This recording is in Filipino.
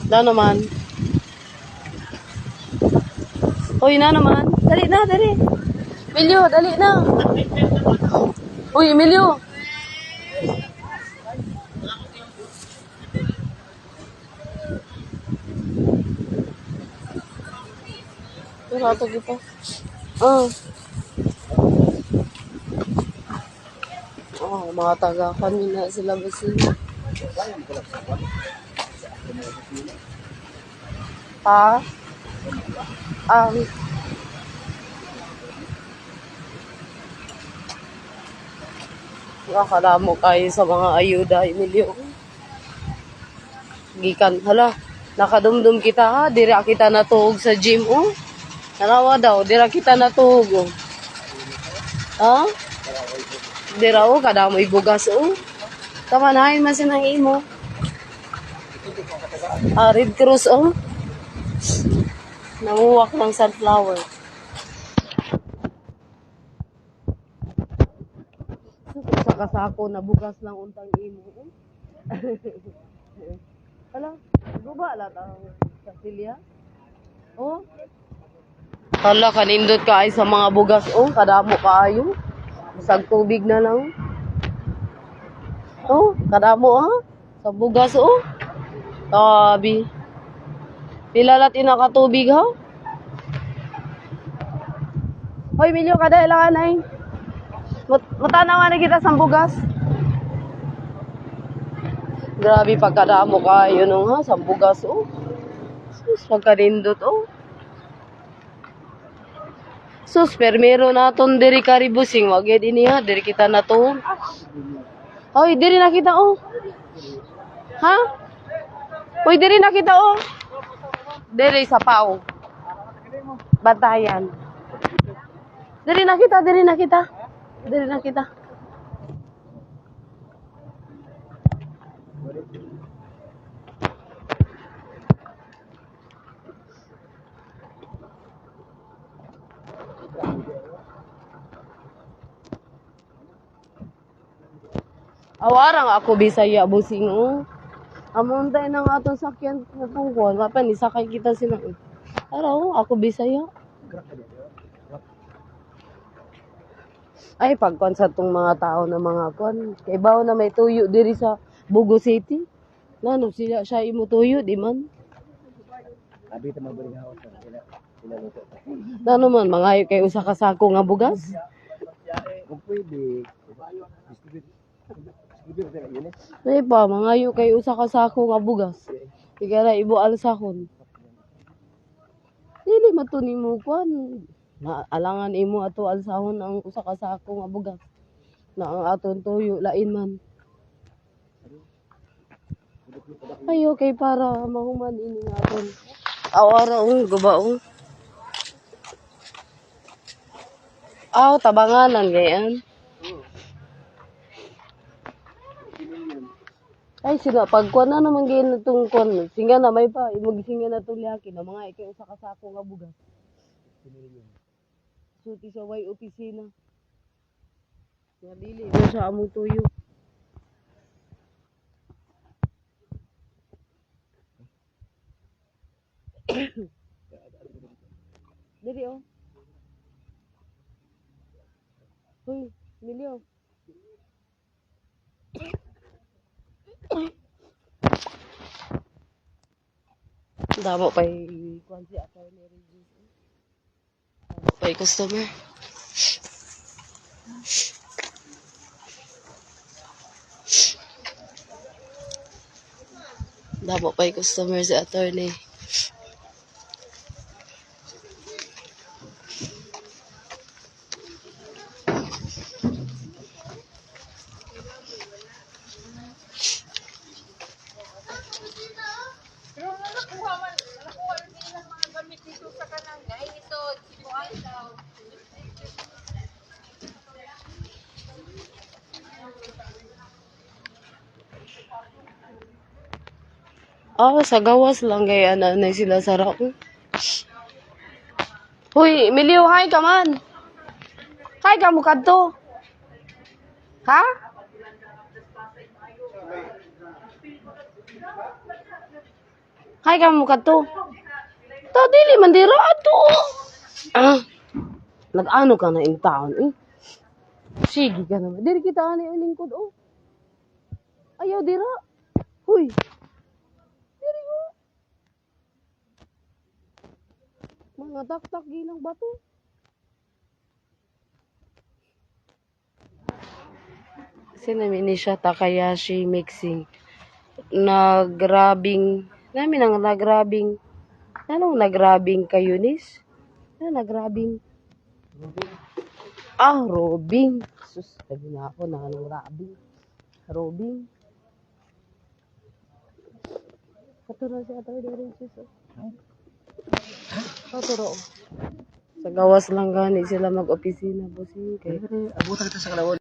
Na naman. Uy, na naman. Dali na, dali. Emilio, dali na. Uy, Emilio. Rato kita. Oh. Oh, mga taga kanina sila basi. Ha? Nakakala mo kayo sa mga ayuda, Emilio. Gikan, hala. Nakadumdum kita ha. Dira kita natuhog sa gym, oh. Narawa daw, dira kita natuhog, oh. Ha? Dira, oh, kada mo ibugas, oh. Kamanahin man sinang imo. Red Cross, oh. Nanguwak ng sunflower. Sa kasako na bugas ng untang imo. Oh. Hala, guba lang ang Cecilia. Oh. Hala, kanindot ka ay sa mga bugas, oh. Kadamo kaayo. Bisag tubig na lang. Oh, kadamo, ha? Sa bugas, oh. Tabi. Pilalat inakatubig, ha? Hoy, Emilio, kada ilangan ay. Mutanawa na kita sa bugas. Grabe pagkadamo kayo nung ha, sa bugas, oh. Sus, pagkarindot, oh. Sus, permero naton diri karibusing, wag yun ini ha, diri kita na to. Hoy, diri na kita, oh. Ha? Hoy, diri na kita, oh. Diri sa pao. Batayan. Diri na kita, diri na kita. Diri na kita. Awarang ako Bisaya busing, oh. Amon tayo ng atong sakyan na tungkol. Mapa ni sakay kita sila. Araw, ako Bisaya. Ay, pagkon sa tong mga tao na mga kon. Kay bawo na may tuyo diri sa Bugo City. Nano sila siya imo tuyo, di man? Abi ta mabuling hawas sila luto. Nano man, mangayo kay usa ka sako nga bugas? Kung pwede, Ay pa, mangayo kay usa ka sako nga bugas. Tigara ibo alsahon. Dili matuni mo kwan. Na alangan imo ato alsahon ang usa ka sako nga bugas. Na ang aton tuyo lain man. Ayo kay para mahuman ini nga aton. Awara gubaong. Aw tabanganan gayan. Ay sila pagkuan na naman gayon itong kuan. Singa na may pa imong singa na itong liyaki na mga ikay usa ka sako nga bugas. Suti sa way opisina. Nga dili mo sa among tuyo. Dili oh. Hoy, Emilio. Damo pa'y kuan si attorney review. Damo pa'y customer. Damo pa'y customer si attorney. Sa gawas lang kaya na sila sarap. Hoy, Emilio, hi ka man. Hi ka mo kadto. Ha? Hay ka mo kadto. Ta dili man dira ato. Ah. Nag-ano ka na in town eh. Sige ka naman. Diri kita ani ang lingkod oh. Ayaw dira. Huy. Diri oh. Mga tak-tak gilang bato. Sinamini siya Takayashi mixing. Nagrabing. Namin ang nagrabing. Anong nagrabing kayo nis? Ano nagrabing? Ah, robing. Sus, sabi na ako na anong rabing. Robing. Katuro siya tayo dari sus. Katuro. Sa gawas lang gani sila mag-opisina. Busing kay. Abutan kita sa kalawon.